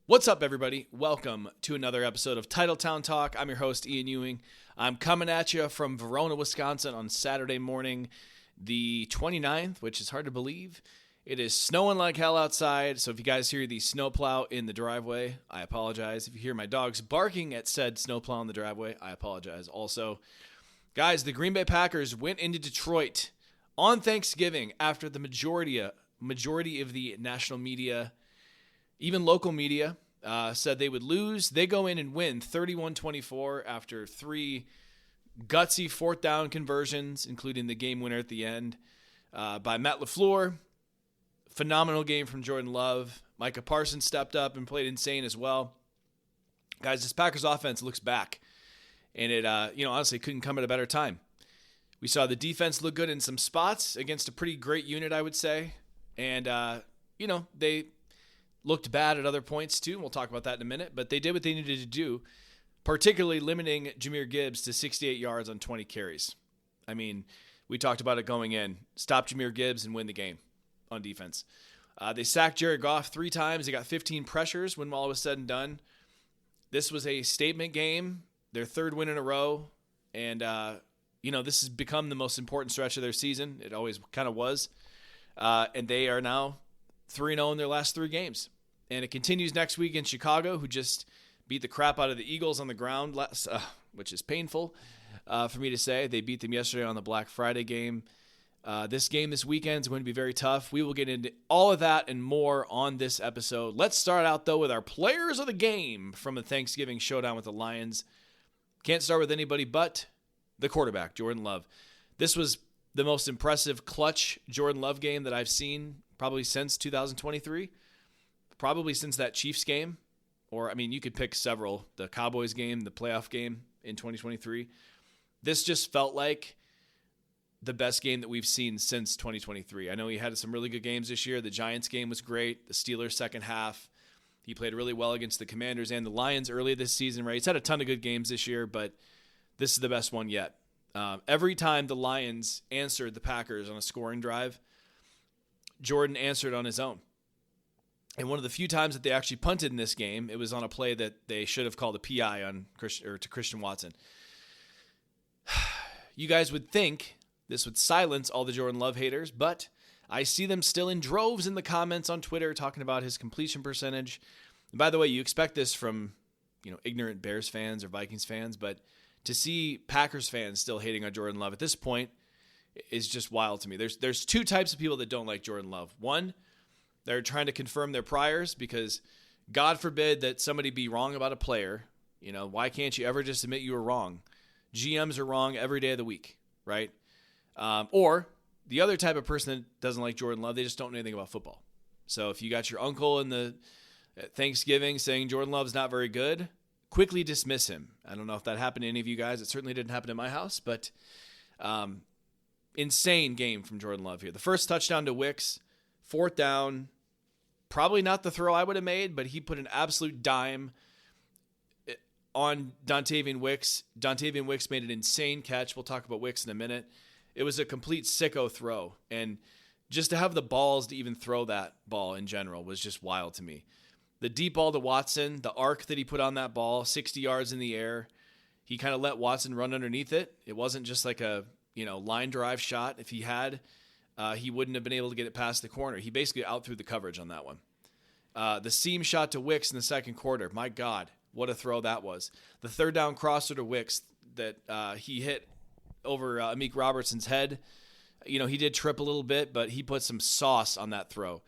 What's up, everybody? Welcome to another episode of Titletown Talk. I'm your host, Ian Ewing. I'm coming at you from Verona, Wisconsin on Saturday morning, the 29th, which is hard to believe. It is snowing like hell outside, so if you guys hear the snowplow in the driveway, I apologize. If you hear my dogs barking at said snowplow in the driveway, I apologize also. Guys, the Green Bay Packers went into Detroit on Thanksgiving after the majority of the national media, even local media, said they would lose. They go in and win 31-24 after three gutsy fourth down conversions, including the game winner at the end by Matt LaFleur. Phenomenal game from Jordan Love. Micah Parsons stepped up and played insane as well. Guys, this Packers offense looks back, and it honestly couldn't come at a better time. We saw the defense look good in some spots against a pretty great unit, I would say, and they looked bad at other points too, and we'll talk about that in a minute, but they did what they needed to do, particularly limiting Jahmyr Gibbs to 68 yards on 20 carries. I mean, we talked about it going in. Stop Jahmyr Gibbs and win the game on defense. They sacked Jared Goff 3 times. They got 15 pressures when all was said and done. This was a statement game, their third win in a row, and this has become the most important stretch of their season. It always kind of was. And they are now 3-0 in their last 3 games. And it continues next week in Chicago, who just beat the crap out of the Eagles on the ground, which is painful for me to say. They beat them yesterday on the Black Friday game. This game this weekend is going to be very tough. We will get into all of that and more on this episode. Let's start out, though, with our players of the game from the Thanksgiving showdown with the Lions. Can't start with anybody but the quarterback, Jordan Love. This was the most impressive clutch Jordan Love game that I've seen probably since 2023. Probably since that Chiefs game. Or, I mean, you could pick several. The Cowboys game, the playoff game in 2023. This just felt like the best game that we've seen since 2023. I know he had some really good games this year. The Giants game was great. The Steelers second half. He played really well against the Commanders and the Lions early this season, right? He's had a ton of good games this year, but this is the best one yet. Every time the Lions answered the Packers on a scoring drive, Jordan answered on his own. And one of the few times that they actually punted in this game, it was on a play that they should have called a PI on to Christian Watson. You guys would think this would silence all the Jordan Love haters, but I see them still in droves in the comments on Twitter talking about his completion percentage. And by the way, you expect this from, ignorant Bears fans or Vikings fans, but to see Packers fans still hating on Jordan Love at this point is just wild to me. There's 2 types of people that don't like Jordan Love. One, they're trying to confirm their priors because God forbid that somebody be wrong about a player. Why can't you ever just admit you were wrong? GMs are wrong every day of the week, right? Or the other type of person that doesn't like Jordan Love, they just don't know anything about football. So if you got your uncle at Thanksgiving saying Jordan Love's not very good, quickly dismiss him. I don't know if that happened to any of you guys. It certainly didn't happen in my house, but insane game from Jordan Love here. The first touchdown to Wicks, 4th down, probably not the throw I would have made, but he put an absolute dime on Dontayvion Wicks. Dontayvion Wicks made an insane catch. We'll talk about Wicks in a minute. It was a complete sicko throw, and just to have the balls to even throw that ball in general was just wild to me. The deep ball to Watson, the arc that he put on that ball, 60 yards in the air, he kind of let Watson run underneath it. It wasn't just like a line drive shot. If he had, he wouldn't have been able to get it past the corner. He basically outthrew the coverage on that one. The seam shot to Wicks in the second quarter, my God, what a throw that was. The 3rd down crosser to Wicks that he hit over Amik Robertson's head. He did trip a little bit, but he put some sauce on that throw.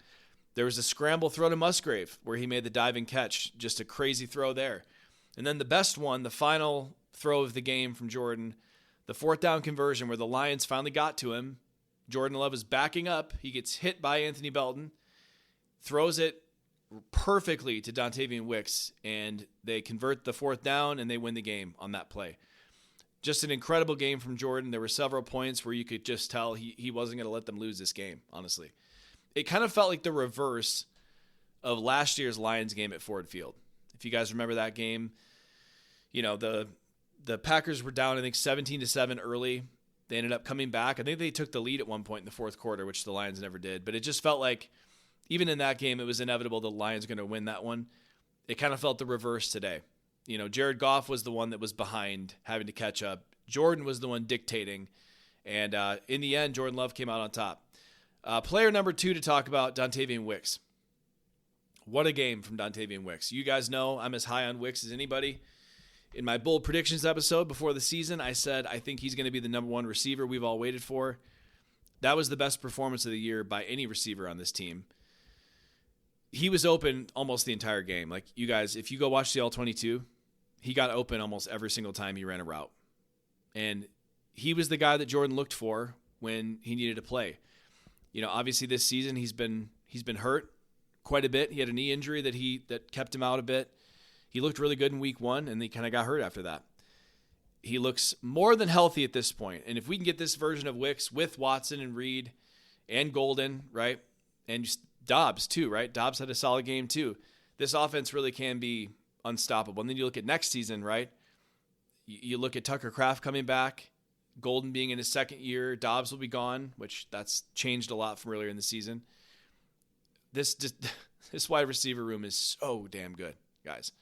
There was a scramble throw to Musgrave where he made the diving catch. Just a crazy throw there. And then the best one, the final throw of the game from Jordan, the 4th down conversion where the Lions finally got to him. Jordan Love is backing up. He gets hit by Anthony Belton, throws it perfectly to Dontayvion Wicks, and they convert the 4th down, and they win the game on that play. Just an incredible game from Jordan. There were several points where you could just tell he wasn't going to let them lose this game, honestly. It kind of felt like the reverse of last year's Lions game at Ford Field. If you guys remember that game, the Packers were down, I think, 17-7 early. They ended up coming back. I think they took the lead at one point in the 4th quarter, which the Lions never did. But it just felt like even in that game, it was inevitable the Lions were going to win that one. it kind of felt the reverse today. Jared Goff was the one that was behind, having to catch up. Jordan was the one dictating. And in the end, Jordan Love came out on top. Player number 2 to talk about, Dontayvion Wicks. What a game from Dontayvion Wicks. You guys know I'm as high on Wicks as anybody. In my bold predictions episode before the season, I said I think he's going to be the number 1 receiver we've all waited for. That was the best performance of the year by any receiver on this team. He was open almost the entire game. Like, you guys, if you go watch the All-22, he got open almost every single time he ran a route. And he was the guy that Jordan looked for when he needed to play. Obviously this season he's been hurt quite a bit. He had a knee injury that kept him out a bit. He looked really good in week 1, and he kind of got hurt after that. He looks more than healthy at this point. And if we can get this version of Wicks with Watson and Reed and Golden, right, and just Dobbs too, right? Dobbs had a solid game too. This offense really can be unstoppable. And then you look at next season, right? You look at Tucker Kraft coming back, Golden being in his second year, Dobbs will be gone, which that's changed a lot from earlier in the season. This wide receiver room is so damn good, guys.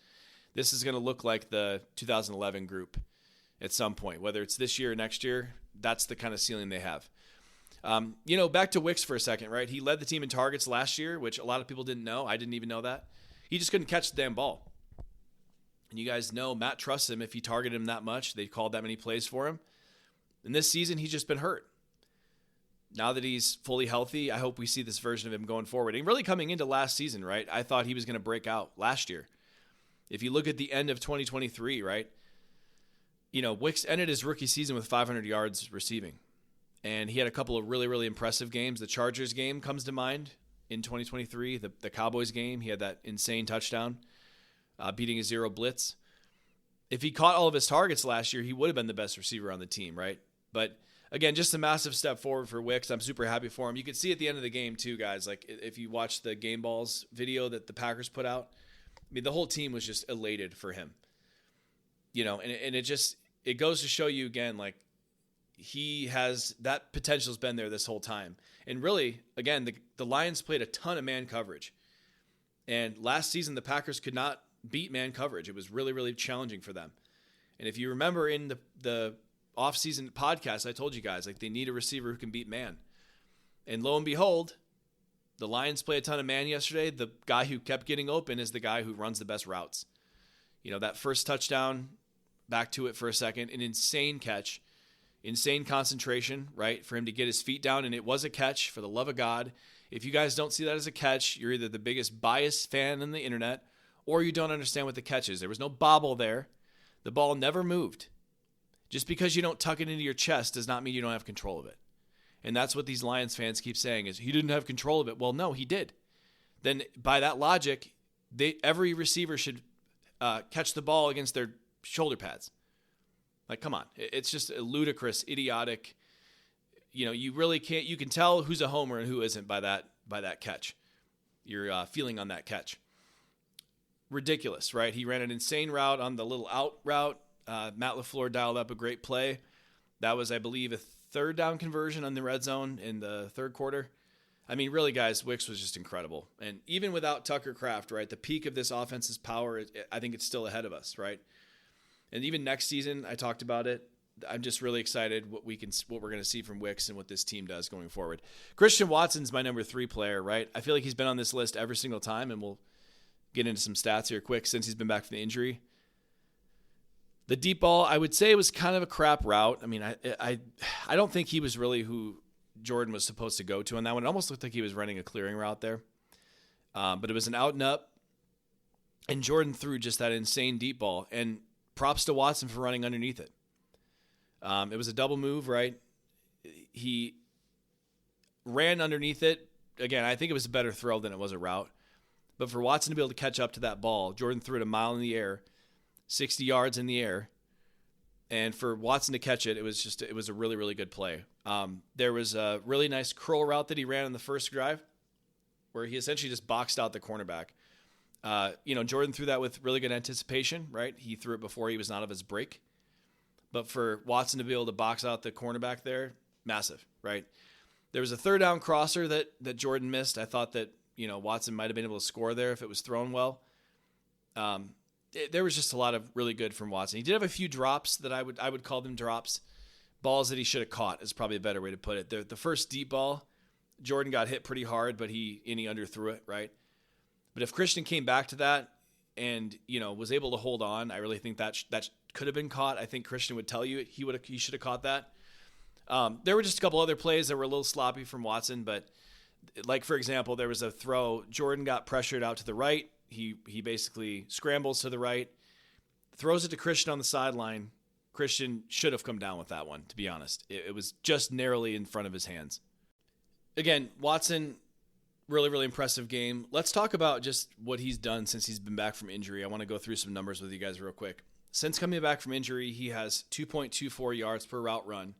This is going to look like the 2011 group at some point, whether it's this year or next year. That's the kind of ceiling they have. Back to Wicks for a second, right? He led the team in targets last year, which a lot of people didn't know. I didn't even know that. He just couldn't catch the damn ball. And you guys know Matt trusts him. If he targeted him that much, they called that many plays for him. And this season, he's just been hurt. Now that he's fully healthy, I hope we see this version of him going forward. And really coming into last season, right? I thought he was going to break out last year. If you look at the end of 2023, right? Wicks ended his rookie season with 500 yards receiving. And he had a couple of really, really impressive games. The Chargers game comes to mind in 2023. The Cowboys game, he had that insane touchdown, beating a 0 blitz. If he caught all of his targets last year, he would have been the best receiver on the team, right? But again, just a massive step forward for Wicks. I'm super happy for him. You could see at the end of the game too, guys, like if you watch the Game Balls video that the Packers put out, I mean, the whole team was just elated for him. And it goes to show you again, like, he has that potential's been there this whole time. And really, again, the Lions played a ton of man coverage. And last season, the Packers could not beat man coverage. It was really, really challenging for them. And if you remember in the off-season podcast, I told you guys, like, they need a receiver who can beat man. And lo and behold, the Lions play a ton of man yesterday. The guy who kept getting open is the guy who runs the best routes. That first touchdown, back to it for a second, an insane catch. Insane concentration, right, for him to get his feet down, and it was a catch, for the love of God. If you guys don't see that as a catch, you're either the biggest biased fan on the internet, or you don't understand what the catch is. There was no bobble there. The ball never moved. Just because you don't tuck it into your chest does not mean you don't have control of it. And that's what these Lions fans keep saying is, he didn't have control of it. Well, no, he did. Then by that logic, every receiver should catch the ball against their shoulder pads. Like, come on. It's just a ludicrous, idiotic. You really can't. You can tell who's a homer and who isn't by that catch. Your feeling on that catch. Ridiculous, right? He ran an insane route on the little out route. Matt LaFleur dialed up a great play. That was, I believe, a third down conversion on the red zone in the third quarter. I mean, really, guys, Wicks was just incredible. And even without Tucker Kraft, right, the peak of this offense's power, I think it's still ahead of us, right? And even next season, I talked about it. I'm just really excited what we're going to see from Wicks and what this team does going forward. Christian Watson's my number 3 player, right? I feel like he's been on this list every single time, and we'll get into some stats here quick since he's been back from the injury. The deep ball, I would say, was kind of a crap route. I mean, I don't think he was really who Jordan was supposed to go to on that one. It almost looked like he was running a clearing route there. But it was an out and up, and Jordan threw just that insane deep ball. And props to Watson for running underneath it. It was a double move, right? He ran underneath it. Again, I think it was a better throw than it was a route. But for Watson to be able to catch up to that ball, Jordan threw it a mile in the air, 60 yards in the air. And for Watson to catch it, it was a really, really good play. There was a really nice curl route that he ran on the first drive where he essentially just boxed out the cornerback. Jordan threw that with really good anticipation, right? He threw it before he was out of his break. But for Watson to be able to box out the cornerback there, massive, right? There was a third down crosser that Jordan missed. I thought that, Watson might have been able to score there if it was thrown well. There was just a lot of really good from Watson. He did have a few drops that I would call them drops. Balls that he should have caught is probably a better way to put it. The first deep ball, Jordan got hit pretty hard, but he underthrew it, right? But if Christian came back to that and, was able to hold on, I really think that could have been caught. I think Christian would tell you he should have caught that. There were just a couple other plays that were a little sloppy from Watson, but like, for example, there was a throw. Jordan got pressured out to the right. He basically scrambles to the right, throws it to Christian on the sideline. Christian should have come down with that one, to be honest. It was just narrowly in front of his hands. Again, Watson, really, really impressive game. Let's talk about just what he's done since he's been back from injury. I want to go through some numbers with you guys real quick. Since coming back from injury, he has 2.24 yards per route run,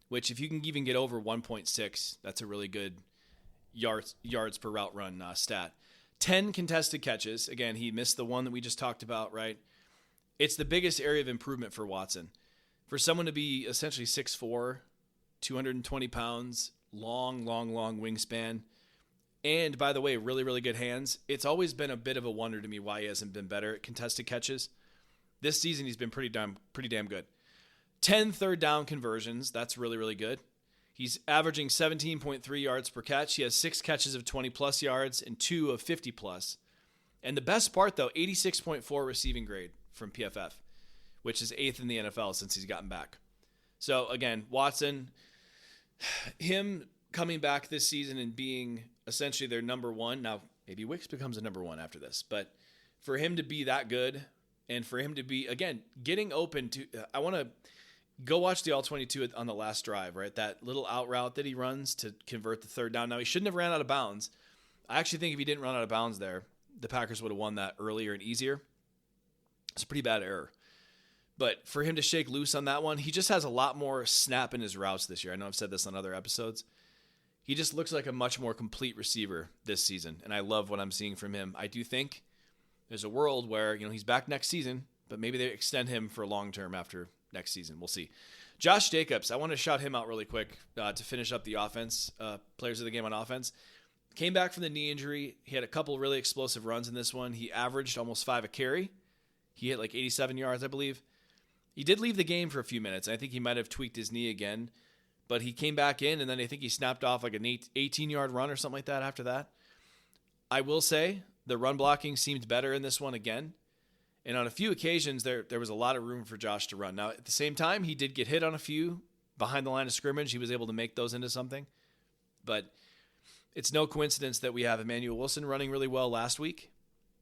which if you can even get over 1.6, that's a really good yards per route run stat. 10 contested catches. Again, he missed the one that we just talked about, right? It's the biggest area of improvement for Watson. For someone to be essentially 6'4", 220 pounds, long wingspan, and by the way, really, really good hands, it's always been a bit of a wonder to me why he hasn't been better at contested catches. This season, he's been pretty damn good. 10 third down conversions. That's really, really good. He's averaging 17.3 yards per catch. He has 6 catches of 20-plus yards and 2 of 50-plus. And the best part, though, 86.4 receiving grade from PFF, which is 8th in the NFL since he's gotten back. So, again, Watson, him coming back this season and being essentially their number one. Now, maybe Wicks becomes a number one after this. But for him to be that good and for him to be, again, getting open to I want to go watch the All-22 on the last drive, right? That little out route that he runs to convert the third down. Now, he shouldn't have ran out of bounds. I actually think if he didn't run out of bounds there, the Packers would have won that earlier and easier. It's a pretty bad error. But for him to shake loose on that one, he just has a lot more snap in his routes this year. I know I've said this on other episodes. He just looks like a much more complete receiver this season, and I love what I'm seeing from him. I do think there's a world where he's back next season, but maybe they extend him for long-term after next season. We'll see. Josh Jacobs, I want to shout him out really quick to finish up the offense, players of the game on offense. Came back from the knee injury. He had a couple really explosive runs in this one. He averaged almost 5 a carry. He hit like 87 yards, I believe. He did leave the game for a few minutes. I think he might have tweaked his knee again, but he came back in, and then I think he snapped off like an 18-yard run or something like that after that. I will say the run blocking seemed better in this one again, and on a few occasions there was a lot of room for Josh to run. Now, at the same time, he did get hit on a few behind the line of scrimmage. He was able to make those into something, but it's no coincidence that we have Emmanuel Wilson running really well last week,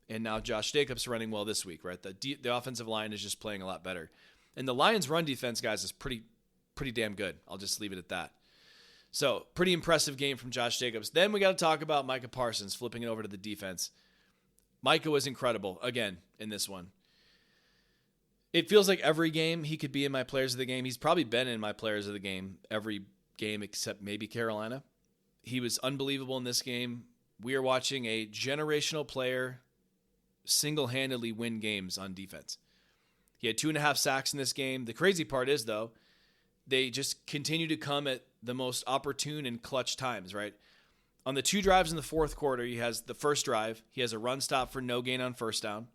and now Josh Jacobs running well this week, right? The offensive line is just playing a lot better. And the Lions' run defense, guys, is pretty damn good. I'll just leave it at that. So, pretty impressive game from Josh Jacobs. Then we got to talk about Micah Parsons, flipping it over to the defense. Micah was incredible, again, in this one. It feels like every game he could be in my players of the game. He's probably been in my players of the game every game except maybe Carolina. He was unbelievable in this game. We are watching a generational player single-handedly win games on defense. He had 2.5 sacks in this game. The crazy part is, though, they just continue to come at the most opportune and clutch times, right? On the 2 drives in the fourth quarter, he has the first drive. He has a run stop for no gain on first down.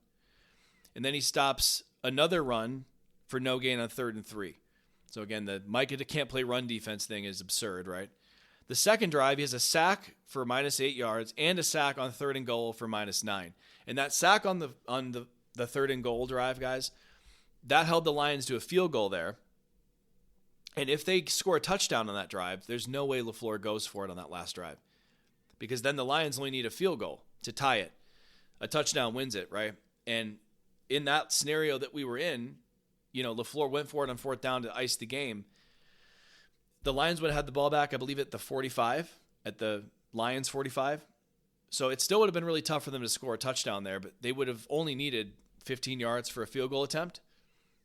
And then he stops another run for no gain on 3rd and 3. So again, the Micah can't play run defense thing is absurd, right? The second drive, he has a sack for -8 yards and a sack on 3rd and goal for -9. And that sack on the 3rd and goal drive, guys, that held the Lions to a field goal there. And if they score a touchdown on that drive, there's no way LaFleur goes for it on that last drive. Because then the Lions only need a field goal to tie it. A touchdown wins it, right? And in that scenario that we were in, LaFleur went for it on 4th down to ice the game. The Lions would have had the ball back, I believe, at the 45, at the Lions 45. So it still would have been really tough for them to score a touchdown there, but they would have only needed 15 yards for a field goal attempt.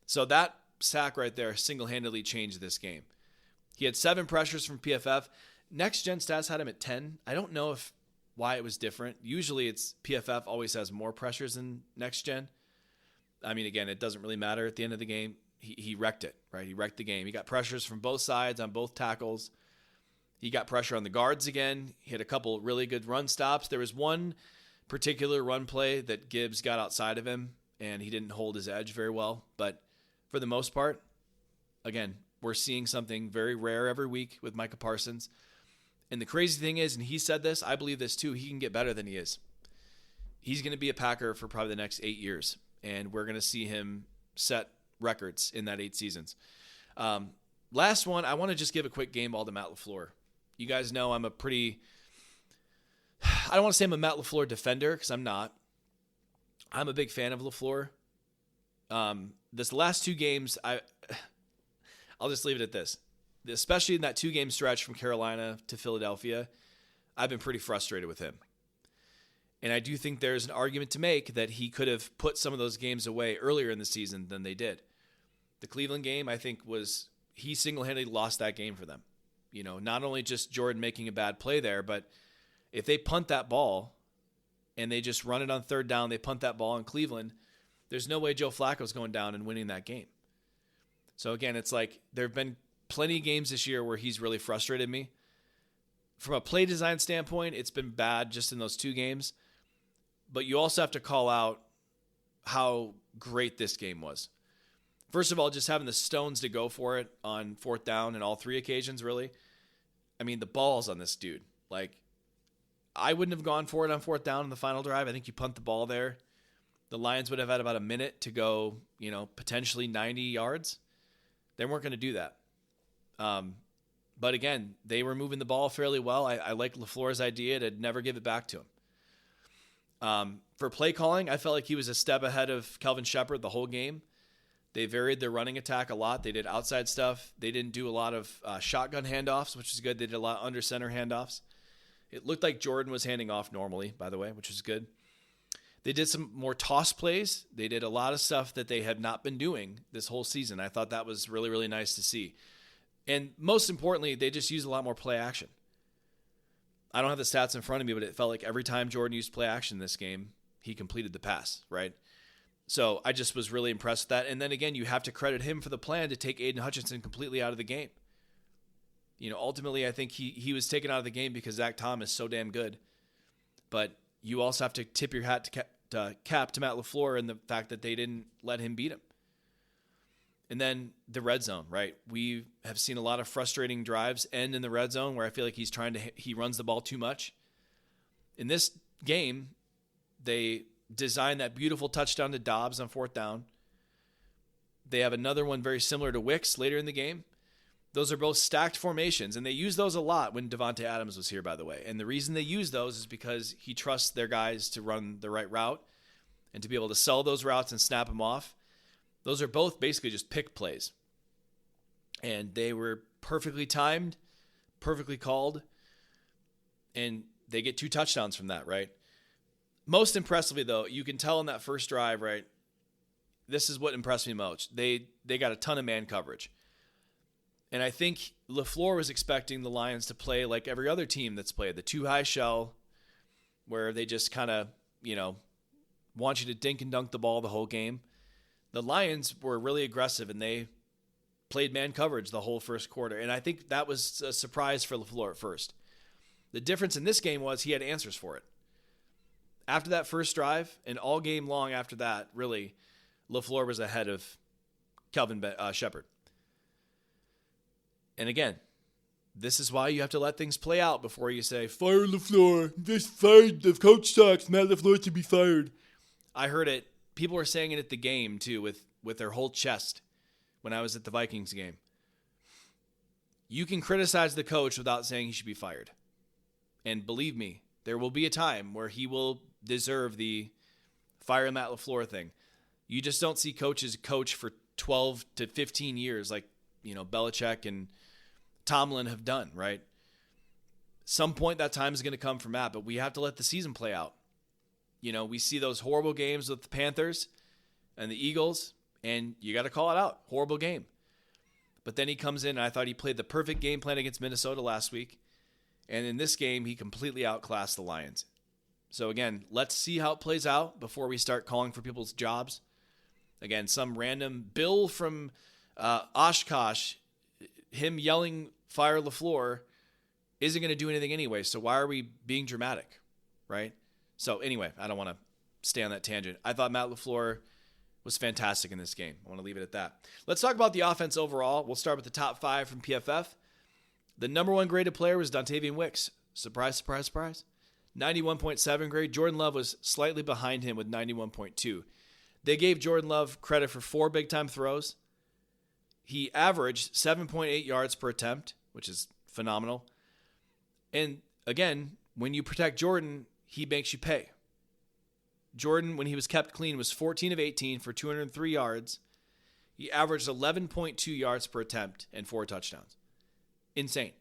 So that sack right there single-handedly changed this game. He had 7 pressures from PFF. Next Gen Stats had him at 10. I don't know why it was different. Usually it's PFF always has more pressures than Next Gen. I mean, again, it doesn't really matter at the end of the game. He wrecked it, right? He wrecked the game. He got pressures from both sides on both tackles. He got pressure on the guards again. He had a couple really good run stops. There was one particular run play that Gibbs got outside of him, and he didn't hold his edge very well. But for the most part, again, we're seeing something very rare every week with Micah Parsons. And the crazy thing is, and he said this, I believe this too, he can get better than he is. He's going to be a Packer for probably the next 8 years, and we're going to see him set records in that 8 seasons. Last one, I want to just give a quick game ball to Matt LaFleur. You guys know I'm I don't want to say I'm a Matt LaFleur defender, because I'm not. I'm a big fan of LaFleur. This last 2 games, I'll just leave it at this. Especially in that 2-game stretch from Carolina to Philadelphia, I've been pretty frustrated with him. And I do think there's an argument to make that he could have put some of those games away earlier in the season than they did. The Cleveland game, I think, he single-handedly lost that game for them. You know, not only just Jordan making a bad play there, but if they punt that ball and they just run it on 3rd down, they punt that ball in Cleveland, there's no way Joe Flacco's going down and winning that game. So again, it's like there have been plenty of games this year where he's really frustrated me. From a play design standpoint, it's been bad just in those 2 games. But you also have to call out how great this game was. First of all, just having the stones to go for it on 4th down and all 3 occasions, really. I mean, the balls on this dude. Like, I wouldn't have gone for it on 4th down in the final drive. I think you punt the ball there. The Lions would have had about a minute to go, potentially 90 yards. They weren't going to do that. But again, they were moving the ball fairly well. I like LaFleur's idea to never give it back to him. For play calling, I felt like he was a step ahead of Kelvin Shepard the whole game. They varied their running attack a lot. They did outside stuff. They didn't do a lot of shotgun handoffs, which is good. They did a lot of under center handoffs. It looked like Jordan was handing off normally, by the way, which was good. They did some more toss plays. They did a lot of stuff that they had not been doing this whole season. I thought that was really, really nice to see. And most importantly, they just used a lot more play action. I don't have the stats in front of me, but it felt like every time Jordan used play action in this game, he completed the pass, right? So I just was really impressed with that. And then again, you have to credit him for the plan to take Aiden Hutchinson completely out of the game. Ultimately, I think he was taken out of the game because Zach Tom is so damn good. But you also have to tip your hat to cap to Matt LaFleur and the fact that they didn't let him beat him. And then the red zone, right? We have seen a lot of frustrating drives end in the red zone where I feel like he runs the ball too much. In this game, they designed that beautiful touchdown to Dobbs on 4th down. They have another one very similar to Wicks later in the game. Those are both stacked formations, and they use those a lot when Devonte Adams was here, by the way. And the reason they use those is because he trusts their guys to run the right route and to be able to sell those routes and snap them off. Those are both basically just pick plays. And they were perfectly timed, perfectly called, and they get 2 touchdowns from that, right? Most impressively, though, you can tell in that first drive, right? This is what impressed me most. They got a ton of man coverage. And I think LaFleur was expecting the Lions to play like every other team that's played, the 2-high shell, where they just kind of, want you to dink and dunk the ball the whole game. The Lions were really aggressive, and they played man coverage the whole first quarter. And I think that was a surprise for LaFleur at first. The difference in this game was he had answers for it. After that first drive, and all game long after that, really, LaFleur was ahead of Kelvin Shepard. And again, this is why you have to let things play out before you say, fire LaFleur. Just fired. The coach sucks. Matt LaFleur should be fired. I heard it. People were saying it at the game, too, with their whole chest when I was at the Vikings game. You can criticize the coach without saying he should be fired. And believe me, there will be a time where he will deserve the fire Matt LaFleur thing. You just don't see coaches coach for 12 to 15 years like, Belichick and Tomlin have done, right? Some point that time is going to come for Matt, but we have to let the season play out. We see those horrible games with the Panthers and the Eagles, and you got to call it out. Horrible game. But then he comes in, and I thought he played the perfect game plan against Minnesota last week. And in this game, he completely outclassed the Lions. So again, let's see how it plays out before we start calling for people's jobs. Again, some random Bill from Oshkosh, him yelling fire LaFleur isn't going to do anything anyway. So why are we being dramatic, right? So anyway, I don't want to stay on that tangent. I thought Matt LaFleur was fantastic in this game. I want to leave it at that. Let's talk about the offense overall. We'll start with the top 5 from PFF. The number 1 graded player was Dontayvion Wicks. Surprise, surprise, surprise. 91.7 grade. Jordan Love was slightly behind him with 91.2. They gave Jordan Love credit for 4 big-time throws. He averaged 7.8 yards per attempt, which is phenomenal. And again, when you protect Jordan, he makes you pay. Jordan, when he was kept clean, was 14 of 18 for 203 yards. He averaged 11.2 yards per attempt and 4 touchdowns. Insane.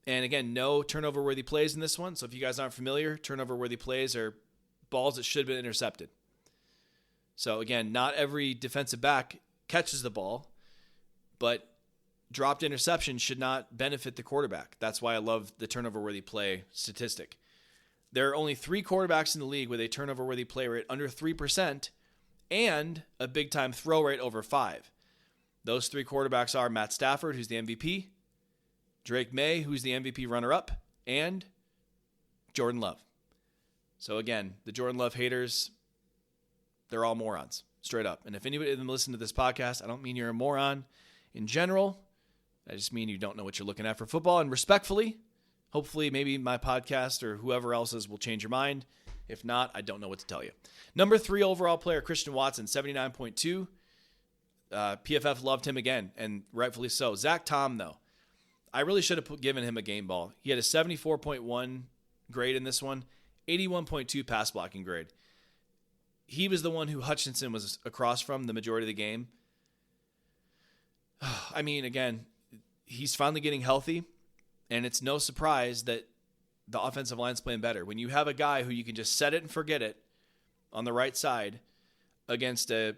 And again, no turnover-worthy plays in this one. So if you guys aren't familiar, turnover-worthy plays are balls that should have been intercepted. So again, not every defensive back catches the ball, but dropped interception should not benefit the quarterback. That's why I love the turnover-worthy play statistic. There are only 3 quarterbacks in the league with a turnover-worthy play rate under 3% and a big-time throw rate over 5. Those 3 quarterbacks are Matt Stafford, who's the MVP, Drake May, who's the MVP runner-up, and Jordan Love. So again, the Jordan Love haters, they're all morons, straight up. And if anybody of them listen to this podcast, I don't mean you're a moron in general. I just mean you don't know what you're looking at for football. And respectfully, hopefully maybe my podcast or whoever else's will change your mind. If not, I don't know what to tell you. Number 3 overall player, Christian Watson, 79.2. PFF loved him again, and rightfully so. Zach Tom, though, I really should have given him a game ball. He had a 74.1 grade in this one, 81.2 pass blocking grade. He was the one who Hutchinson was across from the majority of the game. I mean, again, he's finally getting healthy, and it's no surprise that the offensive line's playing better. When you have a guy who you can just set it and forget it on the right side against I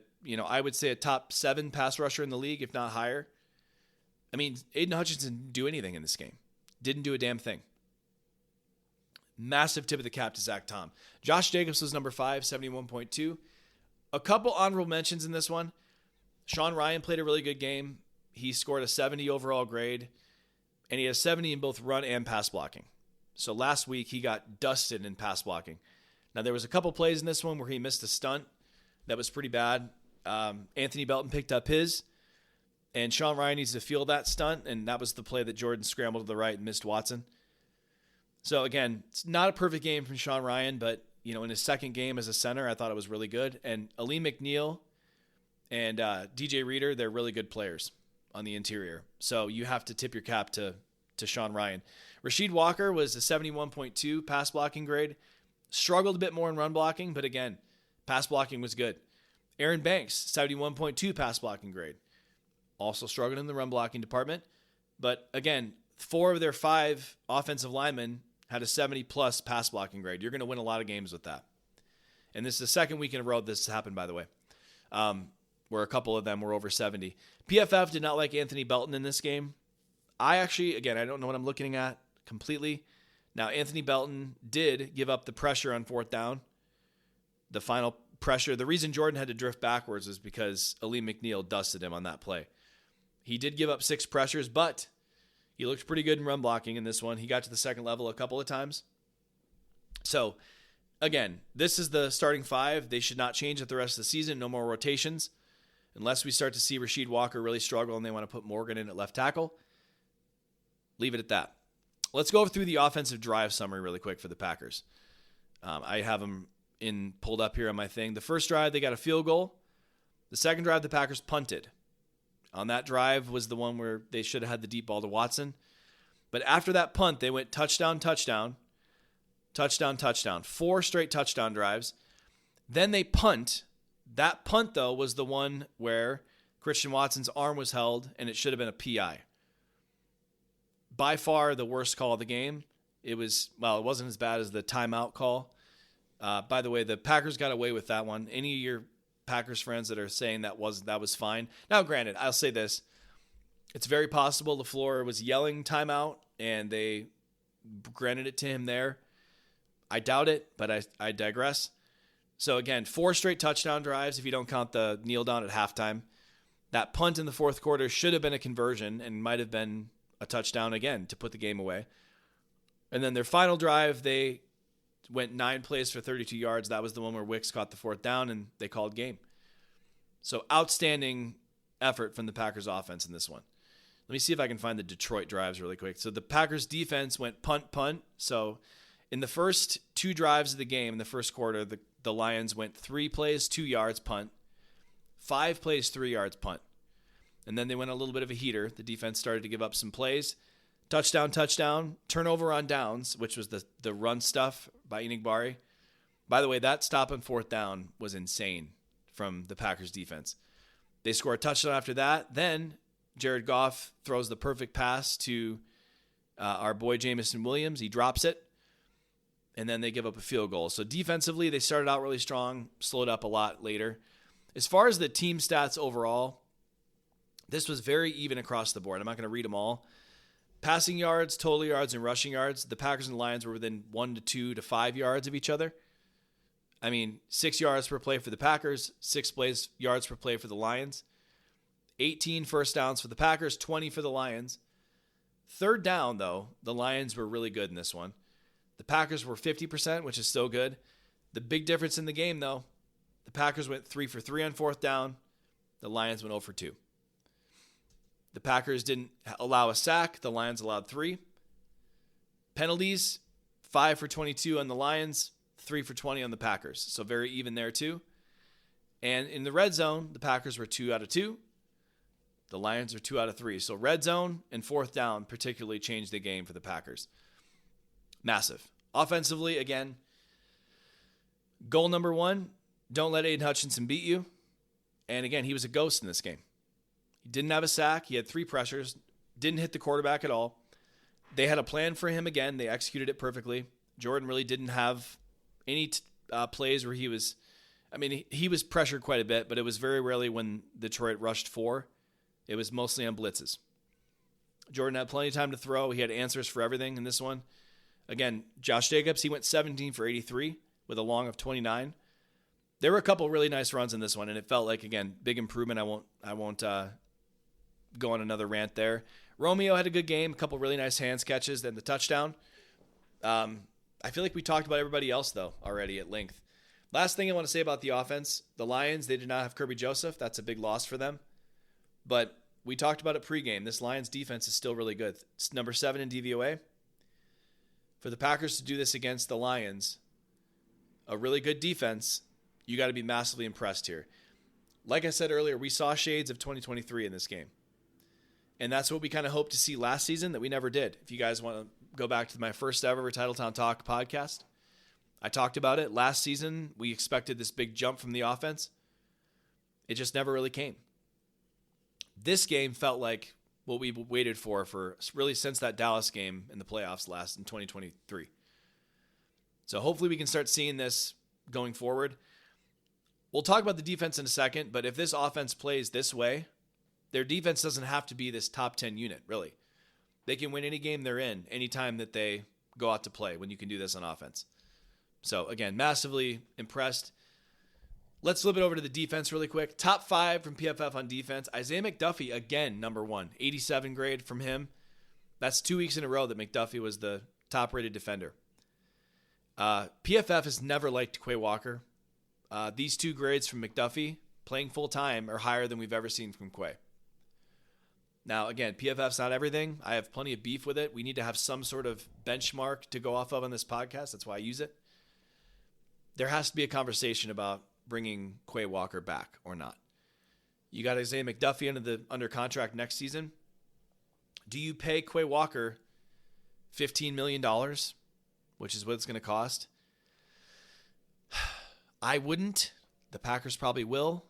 would say a top 7 pass rusher in the league, if not higher. I mean, Aiden Hutchinson didn't do anything in this game. Didn't do a damn thing. Massive tip of the cap to Zach Tom. Josh Jacobs was number 5, 71.2. A couple honorable mentions in this one. Sean Ryan played a really good game. He scored a 70 overall grade, and he had a 70 in both run and pass blocking. So last week, he got dusted in pass blocking. Now, there was a couple plays in this one where he missed a stunt that was pretty bad. Anthony Belton picked up his, and Sean Ryan needs to feel that stunt, and that was the play that Jordan scrambled to the right and missed Watson. So again, it's not a perfect game from Sean Ryan, but in his second game as a center, I thought it was really good. And Aleem McNeil and DJ Reader, they're really good players on the interior. So you have to tip your cap to Sean Ryan. Rasheed Walker was a 71.2 pass blocking grade. Struggled a bit more in run blocking, but again, pass blocking was good. Aaron Banks, 71.2 pass blocking grade. Also struggled in the run blocking department. But again, 4 of their 5 offensive linemen had a 70-plus pass blocking grade. You're going to win a lot of games with that. And this is the second week in a row this has happened, by the way, where a couple of them were over 70. PFF did not like Anthony Belton in this game. I don't know what I'm looking at completely. Now, Anthony Belton did give up the pressure on 4th down. The final pressure. The reason Jordan had to drift backwards is because Aleem McNeil dusted him on that play. He did give up 6 pressures, but he looked pretty good in run blocking in this one. He got to the second level a couple of times. So, again, this is the starting 5. They should not change it the rest of the season. No more rotations. Unless we start to see Rasheed Walker really struggle and they want to put Morgan in at left tackle. Leave it at that. Let's go through the offensive drive summary really quick for the Packers. I have them pulled up here on my thing. The first drive, they got a field goal. The second drive, the Packers punted. On that drive was the one where they should have had the deep ball to Watson. But after that punt, they went touchdown, touchdown, touchdown, touchdown. 4 straight touchdown drives. Then they punt. That punt, though, was the one where Christian Watson's arm was held, and it should have been a PI. By far the worst call of the game. It wasn't as bad as the timeout call. By the way, the Packers got away with that one. Any of your Packers friends that are saying that was fine. Now, granted, I'll say this. It's very possible LaFleur was yelling timeout, and they granted it to him there. I doubt it, but I digress. So, again, 4 straight touchdown drives if you don't count the kneel down at halftime. That punt in the fourth quarter should have been a conversion and might have been a touchdown again to put the game away. And then their final drive, they went 9 plays for 32 yards. That was the one where Wicks caught the 4th down, and they called game. So outstanding effort from the Packers offense in this one. Let me see if I can find the Detroit drives really quick. So the Packers defense went punt, punt. So in the first 2 drives of the game, in the first quarter, the Lions went 3 plays, 2 yards, punt. 5 plays, 3 yards, punt. And then they went a little bit of a heater. The defense started to give up some plays. Touchdown, turnover on downs, which was the run stuff by Enigbari. By the way, that stop on 4th down was insane from the Packers defense. They score a touchdown after that. Then Jared Goff throws the perfect pass to our boy Jameson Williams. He drops it, and then they give up a field goal. So defensively, they started out really strong, slowed up a lot later. As far as the team stats overall, this was very even across the board. I'm not going to read them all. Passing yards, total yards, and rushing yards, the Packers and the Lions were within 1 to 2 to 5 yards of each other. I mean, 6 yards per play for the Packers, 6 yards per play for the Lions. 18 first downs for the Packers, 20 for the Lions. 3rd down, though, the Lions were really good in this one. The Packers were 50%, which is still good. The big difference in the game, though, the Packers went 3 for 3 on 4th down. The Lions went 0 for 2. The Packers didn't allow a sack. The Lions allowed 3. Penalties, 5 for 22 on the Lions, 3 for 20 on the Packers. So very even there too. And in the red zone, the Packers were 2 out of 2. The Lions are 2 out of 3. So red zone and 4th down particularly changed the game for the Packers. Massive. Offensively, again, goal number 1, don't let Aiden Hutchinson beat you. And again, he was a ghost in this game. He didn't have a sack. He had 3 pressures. Didn't hit the quarterback at all. They had a plan for him again. They executed it perfectly. Jordan really didn't have any plays where he was... I mean, he was pressured quite a bit, but it was very rarely when Detroit rushed 4. It was mostly on blitzes. Jordan had plenty of time to throw. He had answers for everything in this one. Again, Josh Jacobs, he went 17 for 83 with a long of 29. There were a couple really nice runs in this one, and it felt like, again, big improvement. I won't go on another rant there. Romeo had a good game, a couple really nice hands catches, then the touchdown. I feel like we talked about everybody else, though, already at length. Last thing I want to say about the offense, the Lions, they did not have Kirby Joseph. That's a big loss for them. But we talked about it pregame. This Lions defense is still really good. It's number 7 in DVOA. For the Packers to do this against the Lions, a really good defense, you got to be massively impressed here. Like I said earlier, we saw shades of 2023 in this game. And that's what we kind of hoped to see last season that we never did. If you guys want to go back to my first ever Titletown Talk podcast, I talked about it. Last season, we expected this big jump from the offense. It just never really came. This game felt like what we waited for really since that Dallas game in the playoffs last in 2023. So hopefully we can start seeing this going forward. We'll talk about the defense in a second, but if this offense plays this way, their defense doesn't have to be this top 10 unit, really. They can win any game they're in anytime that they go out to play when you can do this on offense. So, again, massively impressed. Let's flip it over to the defense really quick. Top 5 from PFF on defense. Isaiah McDuffie, again, number 1. 87 grade from him. That's 2 weeks in a row that McDuffie was the top-rated defender. PFF has never liked Quay Walker. These 2 grades from McDuffie, playing full-time, are higher than we've ever seen from Quay. Now, again, PFF's not everything. I have plenty of beef with it. We need to have some sort of benchmark to go off of on this podcast. That's why I use it. There has to be a conversation about bringing Quay Walker back or not. You got Isaiah McDuffie under contract next season. Do you pay Quay Walker $15 million, which is what it's going to cost? I wouldn't. The Packers probably will.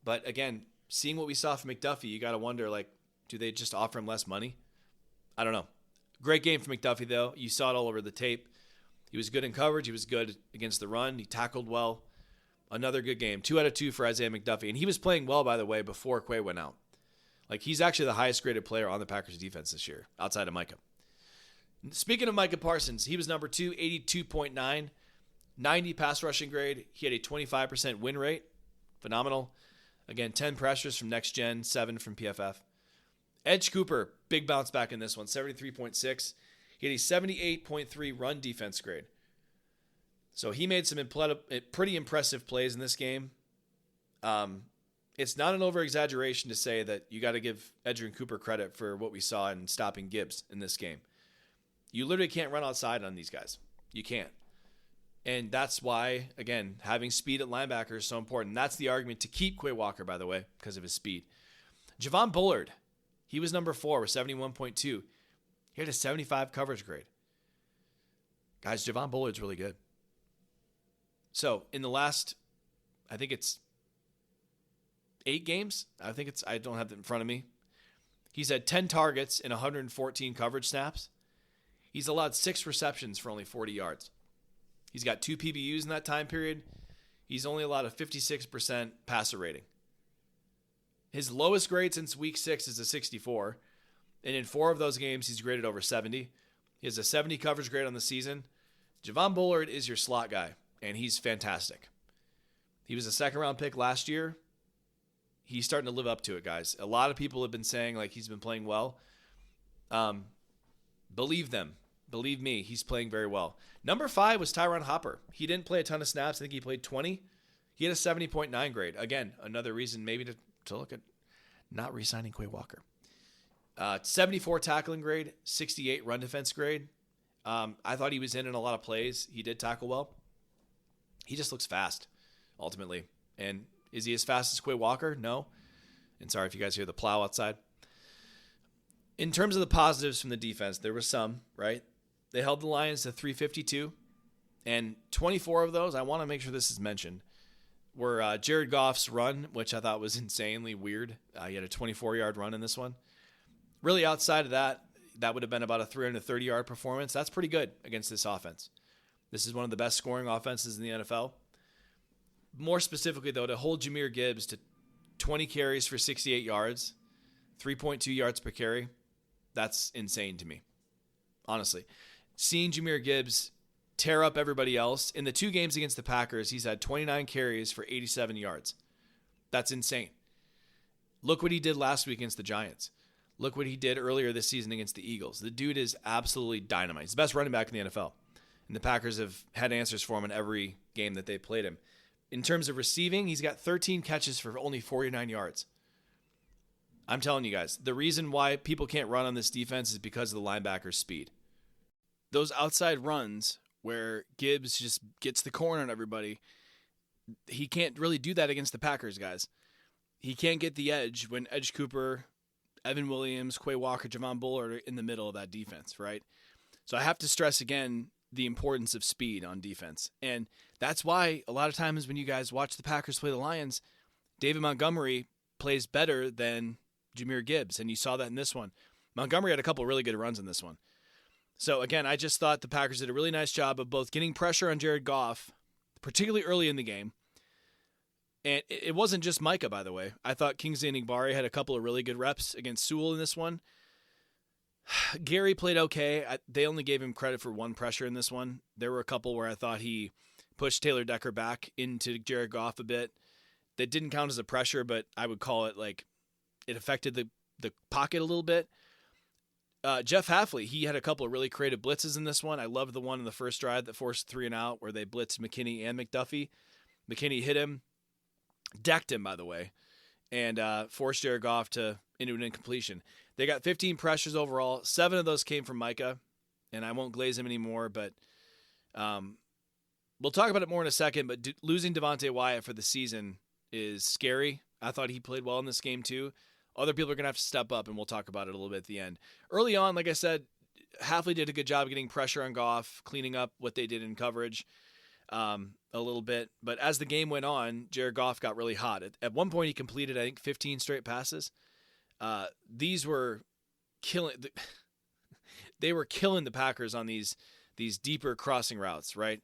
But again, seeing what we saw from McDuffie, you got to wonder, do they just offer him less money? I don't know. Great game for McDuffie, though. You saw it all over the tape. He was good in coverage. He was good against the run. He tackled well. Another good game. 2 out of 2 for Isaiah McDuffie. And he was playing well, by the way, before Quay went out. He's actually the highest graded player on the Packers defense this year, outside of Micah. Speaking of Micah Parsons, he was number 2, 82.9, 90 pass rushing grade. He had a 25% win rate. Phenomenal. Again, 10 pressures from Next Gen, 7 from PFF. Edge Cooper, big bounce back in this one, 73.6. He had a 78.3 run defense grade. So he made some pretty impressive plays in this game. It's not an over-exaggeration to say that you got to give Edgerrin Cooper credit for what we saw in stopping Gibbs in this game. You literally can't run outside on these guys. You can't. And that's why, again, having speed at linebacker is so important. That's the argument to keep Quay Walker, by the way, because of his speed. Javon Bullard, he was number 4 with 71.2. He had a 75 coverage grade. Guys, Javon Bullard's really good. So in the last, I think it's 8 games. I don't have it in front of me. He's had 10 targets in 114 coverage snaps. He's allowed 6 receptions for only 40 yards. He's got 2 PBUs in that time period. He's only allowed a 56% passer rating. His lowest grade since week 6 is a 64. And in 4 of those games, he's graded over 70. He has a 70 coverage grade on the season. Javon Bullard is your slot guy, and he's fantastic. He was a second-round pick last year. He's starting to live up to it, guys. A lot of people have been saying like he's been playing well. Believe them. Believe me, he's playing very well. Number 5 was Tyron Hopper. He didn't play a ton of snaps. I think he played 20. He had a 70.9 grade. Again, another reason maybe to look at not re-signing Quay Walker. 74 tackling grade, 68 run defense grade. I thought he was in a lot of plays. He did tackle well. He just looks fast, ultimately. And is he as fast as Quay Walker? No. And sorry if you guys hear the plow outside. In terms of the positives from the defense, there were some, right? They held the Lions to 352, and 24 of those, I want to make sure this is mentioned, were Jared Goff's run, which I thought was insanely weird. He had a 24-yard run in this one. Really, outside of that, that would have been about a 330-yard performance. That's pretty good against this offense. This is one of the best scoring offenses in the NFL. More specifically, though, to hold Jahmyr Gibbs to 20 carries for 68 yards, 3.2 yards per carry, that's insane to me, honestly. Seeing Jahmyr Gibbs tear up everybody else, in the 2 games against the Packers, he's had 29 carries for 87 yards. That's insane. Look what he did last week against the Giants. Look what he did earlier this season against the Eagles. The dude is absolutely dynamite. He's the best running back in the NFL. And the Packers have had answers for him in every game that they played him. In terms of receiving, he's got 13 catches for only 49 yards. I'm telling you guys, the reason why people can't run on this defense is because of the linebacker's speed. Those outside runs where Gibbs just gets the corner on everybody, he can't really do that against the Packers, guys. He can't get the edge when Edge Cooper, Evan Williams, Quay Walker, Javon Bullard are in the middle of that defense, right? So I have to stress again the importance of speed on defense. And that's why a lot of times when you guys watch the Packers play the Lions, David Montgomery plays better than Jahmyr Gibbs, and you saw that in this one. Montgomery had a couple really good runs in this one. So again, I just thought the Packers did a really nice job of both getting pressure on Jared Goff, particularly early in the game. And it wasn't just Micah, by the way. I thought Kingsley Enagbare had a couple of really good reps against Sewell in this one. Gary played okay. They only gave him credit for 1 pressure in this one. There were a couple where I thought he pushed Taylor Decker back into Jared Goff a bit. That didn't count as a pressure, but I would call it like it affected the pocket a little bit. Jeff Hafley, he had a couple of really creative blitzes in this one. I love the one in the first drive that forced 3 and out where they blitzed McKinney and McDuffie. McKinney hit him, decked him, by the way, and forced Jared Goff into an incompletion. They got 15 pressures overall. 7 of those came from Micah, and I won't glaze him anymore, but we'll talk about it more in a second, but losing Devonte Wyatt for the season is scary. I thought he played well in this game too. Other people are going to have to step up, and we'll talk about it a little bit at the end. Early on, like I said, Hafley did a good job getting pressure on Goff, cleaning up what they did in coverage a little bit. But as the game went on, Jared Goff got really hot. At one point, he completed, I think, 15 straight passes. These were killing. They were killing the Packers on these deeper crossing routes, right?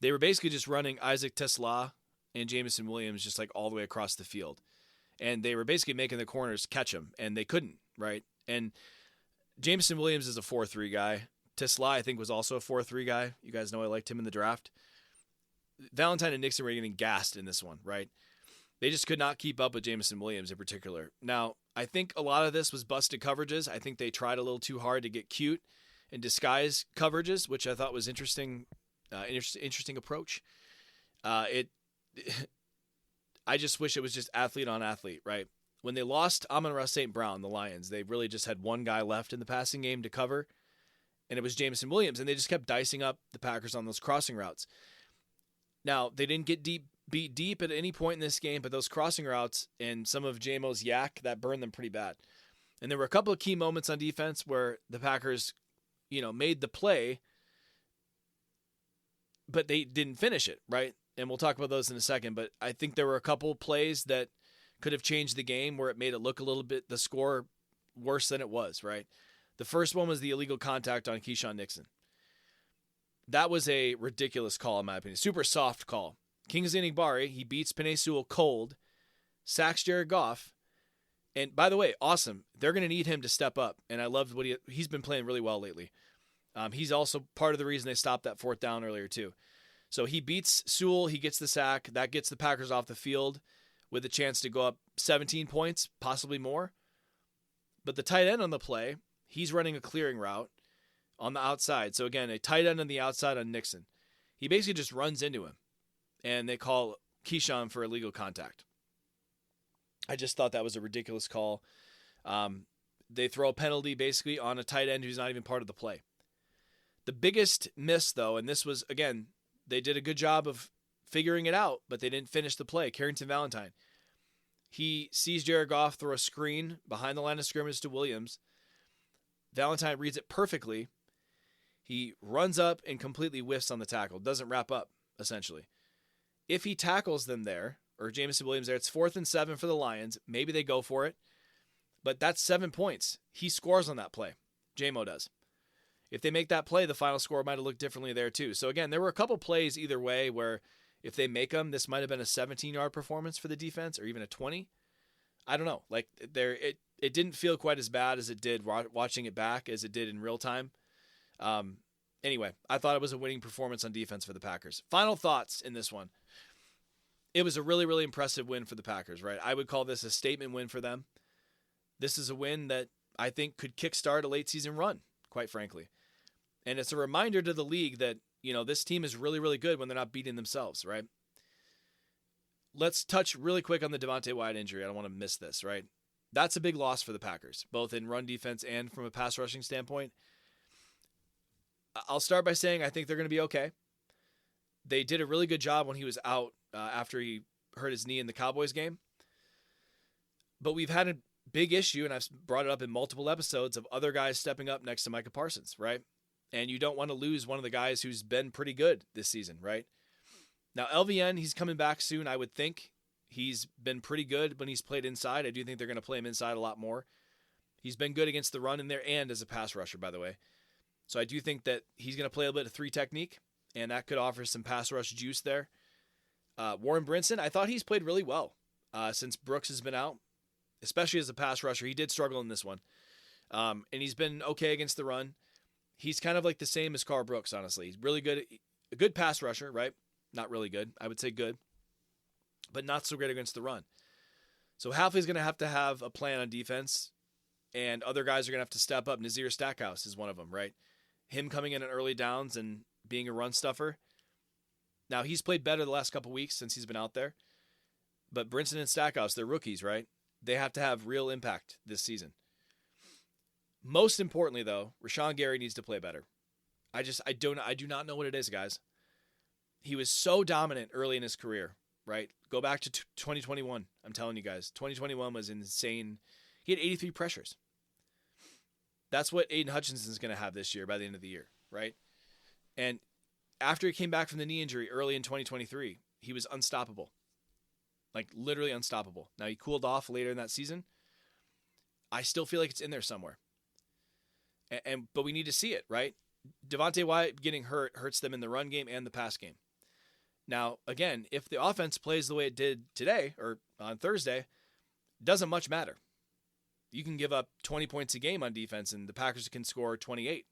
They were basically just running Isaac Tesla and Jameson Williams just like all the way across the field. And they were basically making the corners catch him, and they couldn't, right? And Jameson Williams is a 4-3 guy. Tesla, I think, was also a 4-3 guy. You guys know I liked him in the draft. Valentine and Nixon were getting gassed in this one, right? They just could not keep up with Jameson Williams in particular. Now, I think a lot of this was busted coverages. I think they tried a little too hard to get cute and disguise coverages, which I thought was interesting interesting approach. I just wish it was just athlete on athlete, right? When they lost Amon-Ra St. Brown, the Lions, they really just had one guy left in the passing game to cover, and it was Jameson Williams, and they just kept dicing up the Packers on those crossing routes. Now, they didn't get beat deep at any point in this game, but those crossing routes and some of JMO's yak, that burned them pretty bad. And there were a couple of key moments on defense where the Packers, made the play, but they didn't finish it, right? And we'll talk about those in a second, but I think there were a couple plays that could have changed the game where it made it look a little bit, the score, worse than it was, right? The first one was the illegal contact on Keyshawn Nixon. That was a ridiculous call, in my opinion. Super soft call. Kingsley Enagbare, he beats Penei Sewell cold, sacks Jared Goff, and by the way, awesome. They're going to need him to step up, and I loved what he's been playing really well lately. He's also part of the reason they stopped that fourth down earlier, too. So he beats Sewell, he gets the sack. That gets the Packers off the field with a chance to go up 17 points, possibly more. But the tight end on the play, he's running a clearing route on the outside. So again, a tight end on the outside on Nixon. He basically just runs into him, and they call Keyshawn for illegal contact. I just thought that was a ridiculous call. They throw a penalty basically on a tight end who's not even part of the play. The biggest miss, though, and this was, again, they did a good job of figuring it out, but they didn't finish the play. Carrington Valentine. He sees Jared Goff throw a screen behind the line of scrimmage to Williams. Valentine reads it perfectly. He runs up and completely whiffs on the tackle. Doesn't wrap up, essentially. If he tackles them there, or Jameson Williams there, it's 4th and 7 for the Lions. Maybe they go for it. But that's 7 points. He scores on that play. JMO does. If they make that play, the final score might have looked differently there too. So again, there were a couple plays either way where if they make them, this might have been a 17-yard performance for the defense or even a 20. I don't know. Like it didn't feel quite as bad as it did watching it back as it did in real time. Anyway, I thought it was a winning performance on defense for the Packers. Final thoughts in this one. It was a really, really impressive win for the Packers, right? I would call this a statement win for them. This is a win that I think could kickstart a late season run, quite frankly. And it's a reminder to the league that, this team is really, really good when they're not beating themselves, right? Let's touch really quick on the Devonte Wyatt injury. I don't want to miss this, right? That's a big loss for the Packers, both in run defense and from a pass rushing standpoint. I'll start by saying I think they're going to be okay. They did a really good job when he was out after he hurt his knee in the Cowboys game. But we've had a big issue, and I've brought it up in multiple episodes, of other guys stepping up next to Micah Parsons, right? And you don't want to lose one of the guys who's been pretty good this season, right? Now, LVN, he's coming back soon, I would think. He's been pretty good when he's played inside. I do think they're going to play him inside a lot more. He's been good against the run in there and as a pass rusher, by the way. So I do think that he's going to play a bit of 3 technique, and that could offer some pass rush juice there. Warren Brinson, I thought he's played really well since Brooks has been out, especially as a pass rusher. He did struggle in this one. And he's been okay against the run. He's kind of like the same as Carl Brooks, honestly. He's really good, a good pass rusher, right? Not really good. I would say good, but not so great against the run. So Hafley's going to have a plan on defense, and other guys are going to have to step up. Nazir Stackhouse is one of them, right? Him coming in on early downs and being a run stuffer. Now, he's played better the last couple weeks since he's been out there, but Brinson and Stackhouse, they're rookies, right? They have to have real impact this season. Most importantly, though, Rashawn Gary needs to play better. I do not know what it is, guys. He was so dominant early in his career, right? Go back to 2021. I'm telling you guys, 2021 was insane. He had 83 pressures. That's what Aiden Hutchinson is going to have this year by the end of the year, right? And after he came back from the knee injury early in 2023, he was unstoppable. Like literally unstoppable. Now he cooled off later in that season. I still feel like it's in there somewhere. But we need to see it, right? Devonte Wyatt getting hurt hurts them in the run game and the pass game. Now, again, if the offense plays the way it did today or on Thursday, doesn't much matter. You can give up 20 points a game on defense and the Packers can score 28.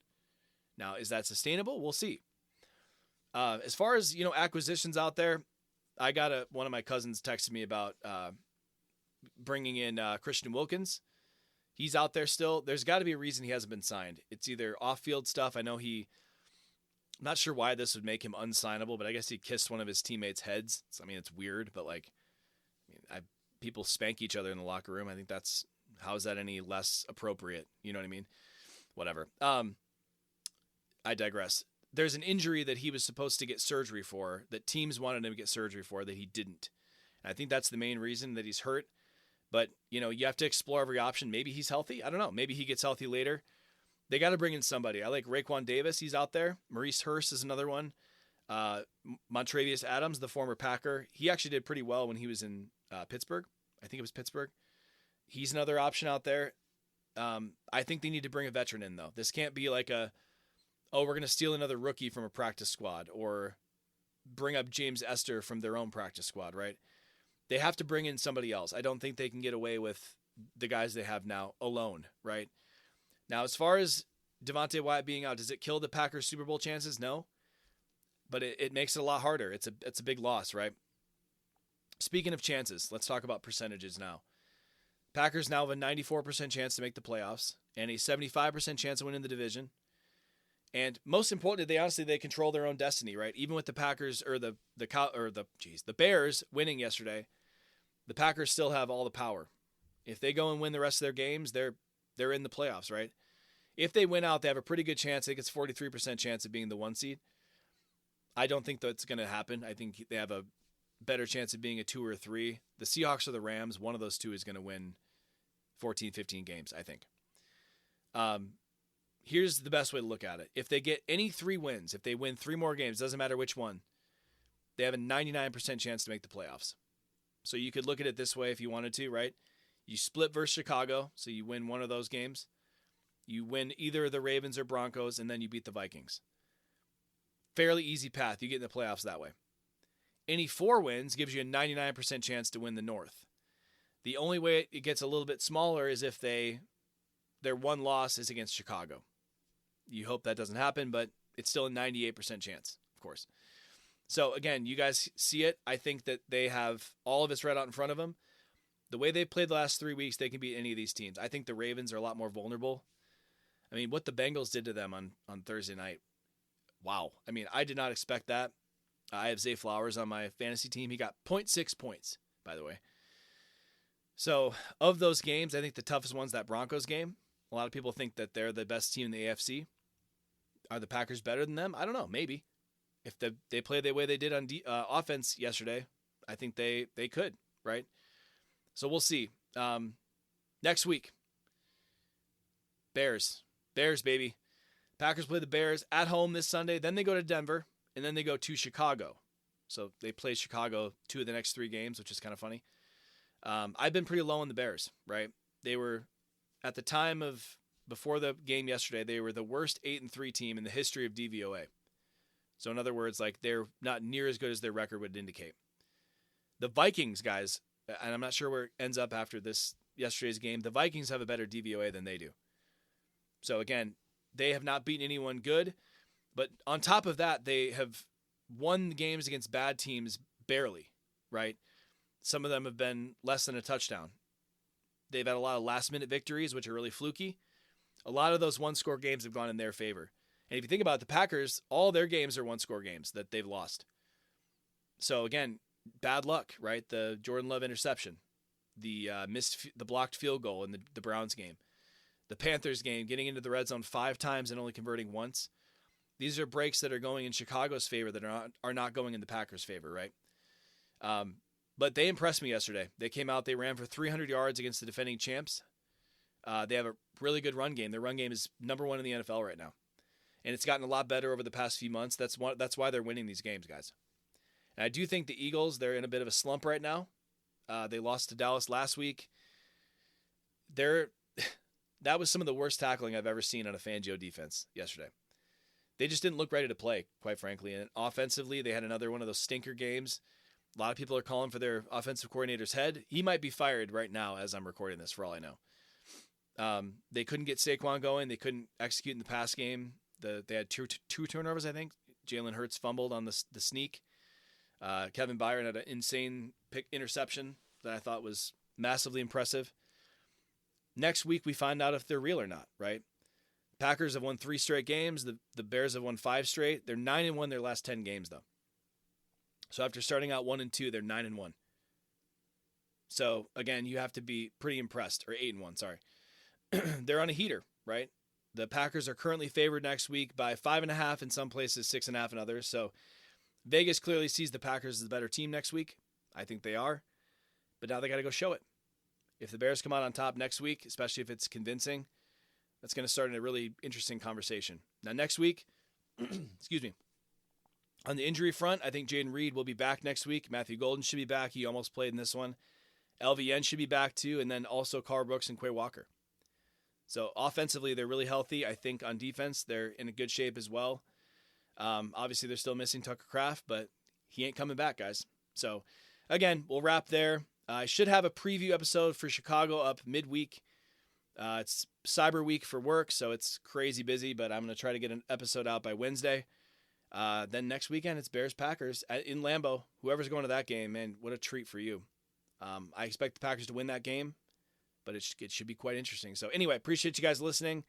Now, is that sustainable? We'll see. As far as, acquisitions out there, I got one of my cousins texted me about bringing in Christian Wilkins. He's out there still. There's got to be a reason he hasn't been signed. It's either off-field stuff. I know he I'm not sure why this would make him unsignable, but I guess he kissed one of his teammates' heads. So, I mean, it's weird, but people spank each other in the locker room. I think how is that any less appropriate? You know what I mean? Whatever. I digress. There's an injury that he was supposed to get surgery for, that teams wanted him to get surgery for, that he didn't. And I think that's the main reason that he's hurt. But, you have to explore every option. Maybe he's healthy. I don't know. Maybe he gets healthy later. They got to bring in somebody. I like Raekwon Davis. He's out there. Maurice Hurst is another one. Montravius Adams, the former Packer. He actually did pretty well when he was in Pittsburgh. I think it was Pittsburgh. He's another option out there. I think they need to bring a veteran in, though. This can't be like we're going to steal another rookie from a practice squad or bring up James Esther from their own practice squad, right? They have to bring in somebody else. I don't think they can get away with the guys they have now alone, right? Now, as far as Devonte Wyatt being out, does it kill the Packers' Super Bowl chances? No. But it makes it a lot harder. It's a big loss, right? Speaking of chances, let's talk about percentages now. Packers now have a 94% chance to make the playoffs and a 75% chance of winning the division. And most importantly, they control their own destiny, right? Even with the Packers or the Bears winning yesterday, the Packers still have all the power. If they go and win the rest of their games, they're in the playoffs, right? If they win out, they have a pretty good chance. I think it's 43% chance of being the 1 seed. I don't think that's going to happen. I think they have a better chance of being a 2 or 3. The Seahawks or the Rams, one of those two is going to win 14, 15 games, I think. Here's the best way to look at it. If they get any 3 wins, if they win 3 more games, doesn't matter which one, they have a 99% chance to make the playoffs. So you could look at it this way if you wanted to, right? You split versus Chicago, so you win one of those games. You win either the Ravens or Broncos, and then you beat the Vikings. Fairly easy path. You get in the playoffs that way. Any 4 wins gives you a 99% chance to win the North. The only way it gets a little bit smaller is if their one loss is against Chicago. You hope that doesn't happen, but it's still a 98% chance, of course. So again, you guys see it. I think that they have all of it right out in front of them. The way they've played the last 3 weeks, they can beat any of these teams. I think the Ravens are a lot more vulnerable. I mean, what the Bengals did to them on Thursday night, wow. I mean, I did not expect that. I have Zay Flowers on my fantasy team. He got 0.6 points, by the way. So of those games, I think the toughest one's that Broncos game. A lot of people think that they're the best team in the AFC. Are the Packers better than them? I don't know. Maybe. If they play the way they did on offense yesterday, I think they could, right? So we'll see. Next week, Bears, baby. Packers play the Bears at home this Sunday. Then they go to Denver, and then they go to Chicago. So they play Chicago 2 of the next 3 games, which is kind of funny. I've been pretty low on the Bears, right? They were, at the time of before the game yesterday, they were the worst 8-3 team in the history of DVOA. So in other words, like, they're not near as good as their record would indicate. The Vikings, guys, and I'm not sure where it ends up after yesterday's game, the Vikings have a better DVOA than they do. So again, they have not beaten anyone good, but on top of that, they have won games against bad teams barely, right? Some of them have been less than a touchdown. They've had a lot of last-minute victories, which are really fluky. A lot of those one-score games have gone in their favor. And if you think about it, the Packers, all their games are one-score games that they've lost. So again, bad luck, right? The Jordan Love interception, the blocked field goal in the Browns game, the Panthers game, getting into the red zone 5 times and only converting once. These are breaks that are going in Chicago's favor that are not going in the Packers' favor, right? But they impressed me yesterday. They came out, they ran for 300 yards against the defending champs. They have a really good run game. Their run game is number 1 in the NFL right now. And it's gotten a lot better over the past few months. That's why they're winning these games, guys. And I do think the Eagles, they're in a bit of a slump right now. They lost to Dallas last week. That was some of the worst tackling I've ever seen on a Fangio defense yesterday. They just didn't look ready to play, quite frankly. And offensively, they had another one of those stinker games. A lot of people are calling for their offensive coordinator's head. He might be fired right now as I'm recording this, for all I know. They couldn't get Saquon going. They couldn't execute in the pass game. They had two turnovers, I think. Jalen Hurts fumbled on the sneak. Kevin Byron had an insane interception that I thought was massively impressive. Next week, we find out if they're real or not, right? Packers have won 3 straight games. The Bears have won 5 straight. They're 9-1 their last 10 games, though. So after starting out 1-2, they're 9-1. So, again, you have to be pretty impressed. Or 8-1, sorry. They're on a heater, right? The Packers are currently favored next week by 5.5 in some places, 6.5 in others. So Vegas clearly sees the Packers as the better team next week. I think they are. But now they got to go show it. If the Bears come out on top next week, especially if it's convincing, that's going to start in a really interesting conversation. Now, next week, excuse me, on the injury front, I think Jaden Reed will be back next week. Matthew Golden should be back. He almost played in this one. LVN should be back too, and then also Carl Brooks and Quay Walker. So offensively, they're really healthy. I think on defense, they're in a good shape as well. Obviously, they're still missing Tucker Kraft, but he ain't coming back, guys. So, again, we'll wrap there. I should have a preview episode for Chicago up midweek. It's Cyber Week for work, so it's crazy busy, but I'm going to try to get an episode out by Wednesday. Then next weekend, it's Bears-Packers in Lambeau. Whoever's going to that game, man, what a treat for you. I expect the Packers to win that game, but it should be quite interesting. So anyway, appreciate you guys listening.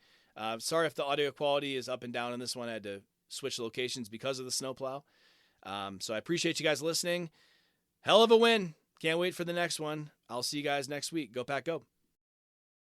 Sorry if the audio quality is up and down on this one. I had to switch locations because of the snowplow. So I appreciate you guys listening. Hell of a win. Can't wait for the next one. I'll see you guys next week. Go Pack, go.